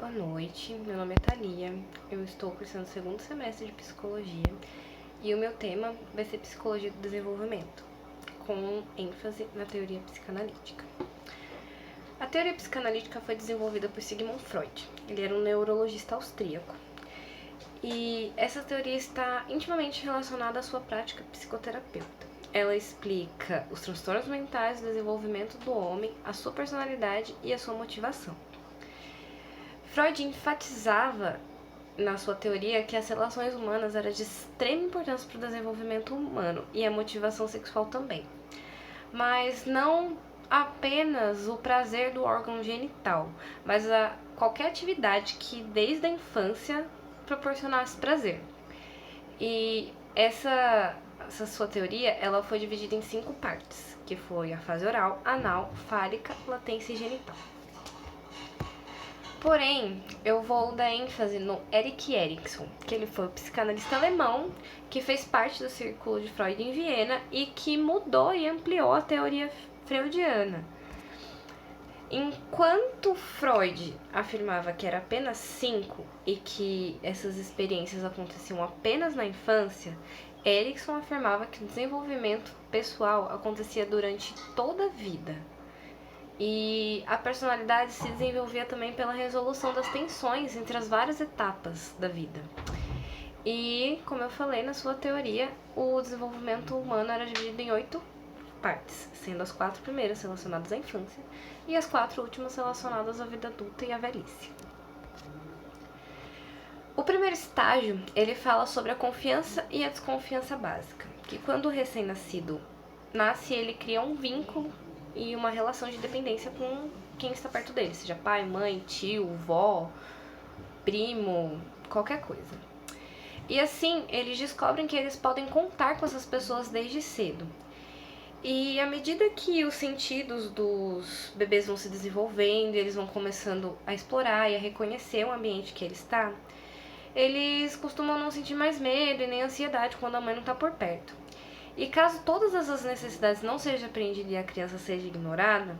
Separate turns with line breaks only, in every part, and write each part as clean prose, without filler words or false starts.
Boa noite, meu nome é Thalia, eu estou cursando o segundo semestre de Psicologia e o meu tema vai ser Psicologia do Desenvolvimento, com ênfase na teoria psicanalítica. A teoria psicanalítica foi desenvolvida por Sigmund Freud, ele era um neurologista austríaco. E essa teoria está intimamente relacionada à sua prática psicoterapeuta. Ela explica os transtornos mentais, o desenvolvimento do homem, a sua personalidade e a sua motivação. Freud enfatizava na sua teoria que as relações humanas eram de extrema importância para o desenvolvimento humano e a motivação sexual também. Mas não apenas o prazer do órgão genital, mas qualquer atividade que desde a infância proporcionasse prazer. E essa sua teoria ela foi dividida em 5 partes, que foi a fase oral, anal, fálica, latência e genital. Porém, eu vou dar ênfase no Erik Erikson, que ele foi um psicanalista alemão que fez parte do círculo de Freud em Viena e que mudou e ampliou a teoria freudiana. Enquanto Freud afirmava que era apenas 5 e que essas experiências aconteciam apenas na infância, Erikson afirmava que o desenvolvimento pessoal acontecia durante toda a vida. E a personalidade se desenvolvia também pela resolução das tensões entre as várias etapas da vida. E, como eu falei na sua teoria, o desenvolvimento humano era dividido em 8 partes, sendo as 4 primeiras relacionadas à infância e as 4 últimas relacionadas à vida adulta e à velhice. O primeiro estágio, ele fala sobre a confiança e a desconfiança básica, que quando o recém-nascido nasce, ele cria um vínculo e uma relação de dependência com quem está perto dele, seja pai, mãe, tio, vó, primo, qualquer coisa. E assim, eles descobrem que eles podem contar com essas pessoas desde cedo. E à medida que os sentidos dos bebês vão se desenvolvendo, eles vão começando a explorar e a reconhecer o ambiente que ele está, eles costumam não sentir mais medo e nem ansiedade quando a mãe não está por perto. E caso todas essas necessidades não sejam atendidas e a criança seja ignorada,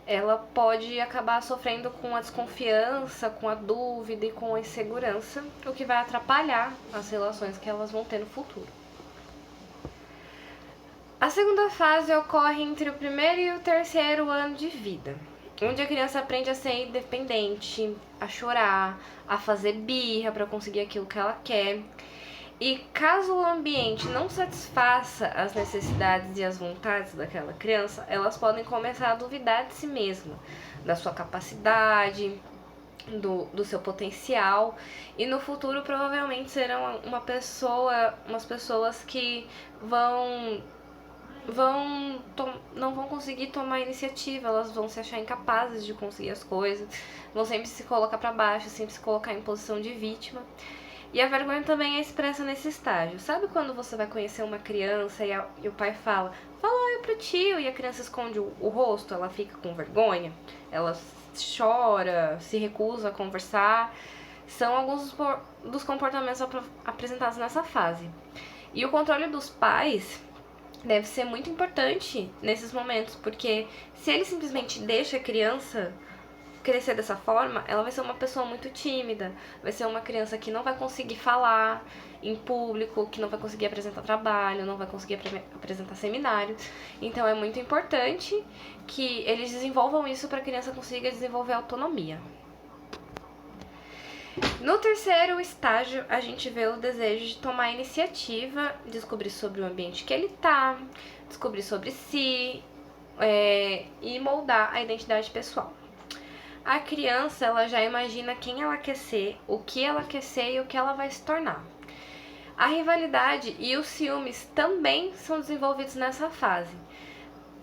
ela pode acabar sofrendo com a desconfiança, com a dúvida e com a insegurança, o que vai atrapalhar as relações que elas vão ter no futuro. A segunda fase ocorre entre o primeiro e o terceiro ano de vida, onde a criança aprende a ser independente, a chorar, a fazer birra para conseguir aquilo que ela quer. E caso o ambiente não satisfaça as necessidades e as vontades daquela criança, elas podem começar a duvidar de si mesma, da sua capacidade, do seu potencial, e no futuro provavelmente serão umas pessoas que não vão conseguir tomar iniciativa, elas vão se achar incapazes de conseguir as coisas, vão sempre se colocar para baixo, sempre se colocar em posição de vítima. E a vergonha também é expressa nesse estágio. Sabe quando você vai conhecer uma criança e o pai fala oi pro tio, e a criança esconde o rosto, ela fica com vergonha, ela chora, se recusa a conversar? São alguns dos comportamentos apresentados nessa fase. E o controle dos pais deve ser muito importante nesses momentos, porque se ele simplesmente deixa a criança crescer dessa forma, ela vai ser uma pessoa muito tímida, vai ser uma criança que não vai conseguir falar em público, que não vai conseguir apresentar trabalho, não vai conseguir apresentar seminário. Então é muito importante que eles desenvolvam isso para a criança consiga desenvolver autonomia. No terceiro estágio, a gente vê o desejo de tomar iniciativa, descobrir sobre o ambiente que ele tá, descobrir sobre si, e moldar a identidade pessoal. A criança, ela já imagina quem ela quer ser, o que ela quer ser e o que ela vai se tornar. A rivalidade e os ciúmes também são desenvolvidos nessa fase.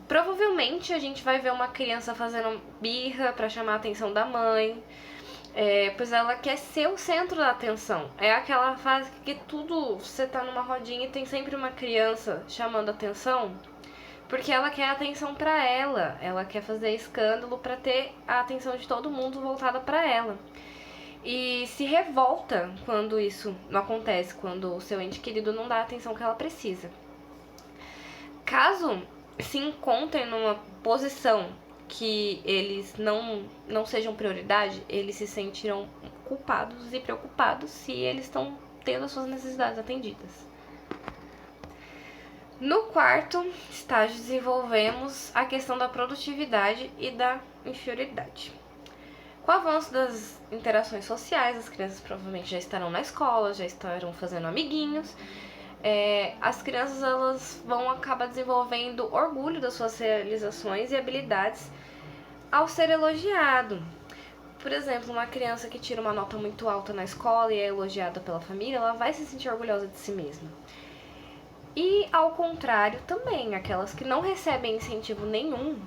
Provavelmente a gente vai ver uma criança fazendo birra para chamar a atenção da mãe, pois ela quer ser o centro da atenção. É aquela fase que tudo, você tá numa rodinha e tem sempre uma criança chamando a atenção, porque ela quer atenção pra ela quer fazer escândalo pra ter a atenção de todo mundo voltada pra ela. E se revolta quando isso não acontece, quando o seu ente querido não dá a atenção que ela precisa. Caso se encontrem numa posição que eles não sejam prioridade, eles se sentirão culpados e preocupados se eles estão tendo as suas necessidades atendidas. No quarto estágio, desenvolvemos a questão da produtividade e da inferioridade. Com o avanço das interações sociais, as crianças provavelmente já estarão na escola, já estarão fazendo amiguinhos. As crianças elas vão acabar desenvolvendo orgulho das suas realizações e habilidades ao ser elogiado. Por exemplo, uma criança que tira uma nota muito alta na escola e é elogiada pela família, ela vai se sentir orgulhosa de si mesma. E ao contrário também, aquelas que não recebem incentivo nenhum,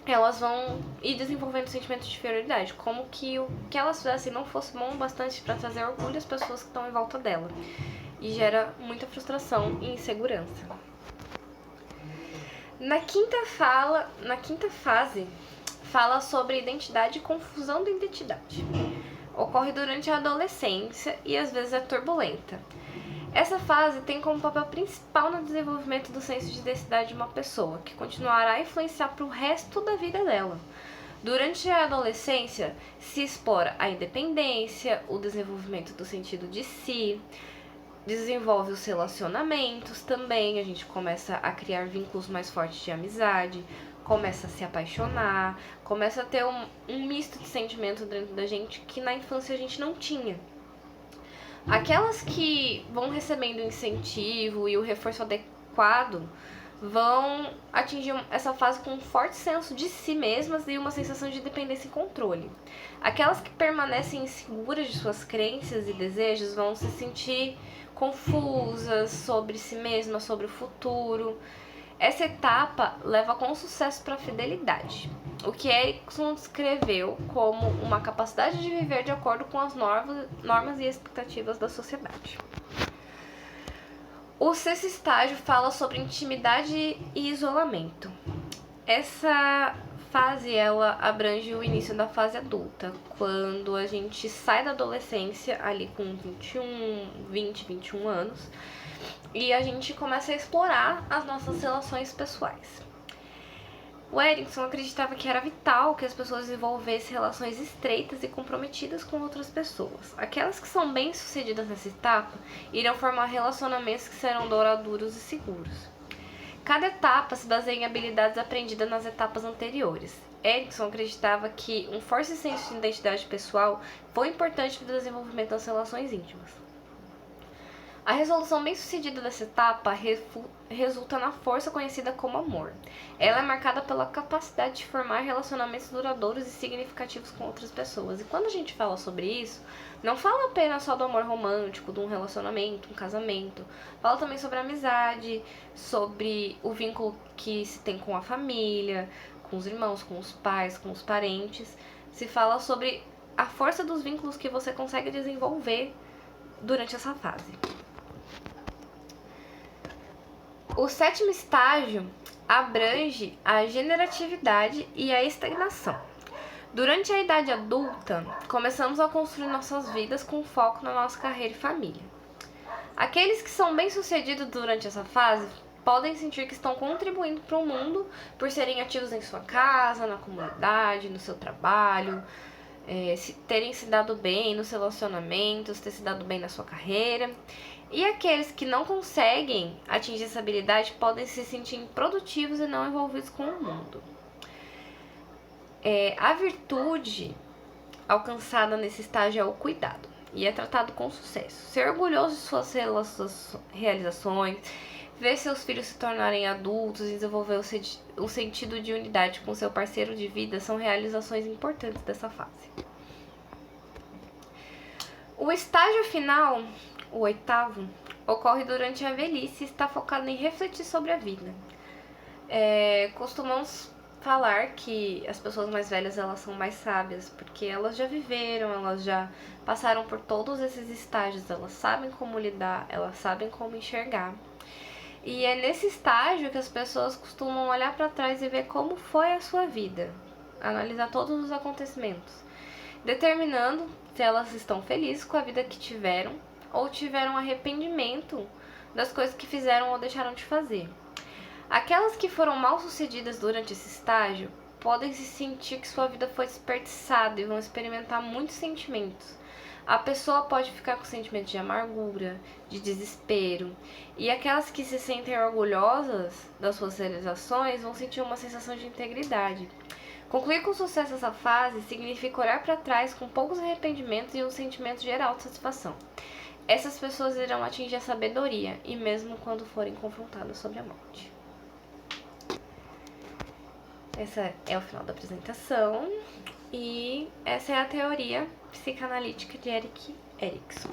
elas vão ir desenvolvendo sentimento de inferioridade, como que o que elas fizessem não fosse bom o bastante para trazer orgulho às pessoas que estão em volta dela. E gera muita frustração e insegurança. Na quinta fase, fala sobre identidade e confusão da identidade. Ocorre durante a adolescência e às vezes é turbulenta. Essa fase tem como papel principal no desenvolvimento do senso de identidade de uma pessoa, que continuará a influenciar para o resto da vida dela. Durante a adolescência, se explora a independência, o desenvolvimento do sentido de si, desenvolve os relacionamentos também, a gente começa a criar vínculos mais fortes de amizade, começa a se apaixonar, começa a ter um misto de sentimento dentro da gente que na infância a gente não tinha. Aquelas que vão recebendo o incentivo e o reforço adequado vão atingir essa fase com um forte senso de si mesmas e uma sensação de dependência e controle. Aquelas que permanecem inseguras de suas crenças e desejos vão se sentir confusas sobre si mesmas, sobre o futuro. Essa etapa leva com sucesso para a fidelidade, o que Erikson descreveu como uma capacidade de viver de acordo com as normas e expectativas da sociedade. O sexto estágio fala sobre intimidade e isolamento. Essa fase ela abrange o início da fase adulta, quando a gente sai da adolescência ali com 21 anos, e a gente começa a explorar as nossas relações pessoais. O Erikson acreditava que era vital que as pessoas desenvolvessem relações estreitas e comprometidas com outras pessoas. Aquelas que são bem-sucedidas nessa etapa irão formar relacionamentos que serão duradouros e seguros. Cada etapa se baseia em habilidades aprendidas nas etapas anteriores. Erikson acreditava que um forte senso de identidade pessoal foi importante para o desenvolvimento das relações íntimas. A resolução bem-sucedida dessa etapa resulta na força conhecida como amor. Ela é marcada pela capacidade de formar relacionamentos duradouros e significativos com outras pessoas. E quando a gente fala sobre isso, não fala apenas só do amor romântico, de um relacionamento, um casamento. Fala também sobre a amizade, sobre o vínculo que se tem com a família, com os irmãos, com os pais, com os parentes. Se fala sobre a força dos vínculos que você consegue desenvolver durante essa fase. O sétimo estágio abrange a generatividade e a estagnação. Durante a idade adulta, começamos a construir nossas vidas com foco na nossa carreira e família. Aqueles que são bem-sucedidos durante essa fase podem sentir que estão contribuindo para o mundo por serem ativos em sua casa, na comunidade, no seu trabalho, terem se dado bem nos relacionamentos, ter se dado bem na sua carreira. E aqueles que não conseguem atingir essa habilidade podem se sentir improdutivos e não envolvidos com o mundo. A virtude alcançada nesse estágio é o cuidado e é tratado com sucesso. Ser orgulhoso de suas realizações, ver seus filhos se tornarem adultos e desenvolver o sentido de unidade com seu parceiro de vida são realizações importantes dessa fase. O estágio final, o oitavo, ocorre durante a velhice e está focado em refletir sobre a vida. Costumamos falar que as pessoas mais velhas elas são mais sábias, porque elas já viveram, elas já passaram por todos esses estágios, elas sabem como lidar, elas sabem como enxergar. E é nesse estágio que as pessoas costumam olhar para trás e ver como foi a sua vida, analisar todos os acontecimentos, determinando se elas estão felizes com a vida que tiveram ou tiveram arrependimento das coisas que fizeram ou deixaram de fazer. Aquelas que foram mal sucedidas durante esse estágio podem se sentir que sua vida foi desperdiçada e vão experimentar muitos sentimentos. A pessoa pode ficar com sentimentos de amargura, de desespero, e aquelas que se sentem orgulhosas das suas realizações vão sentir uma sensação de integridade. Concluir com sucesso essa fase significa olhar para trás com poucos arrependimentos e um sentimento geral de satisfação. Essas pessoas irão atingir a sabedoria, e mesmo quando forem confrontadas sobre a morte. Esse é o final da apresentação, e essa é a teoria psicanalítica de Erik Erikson.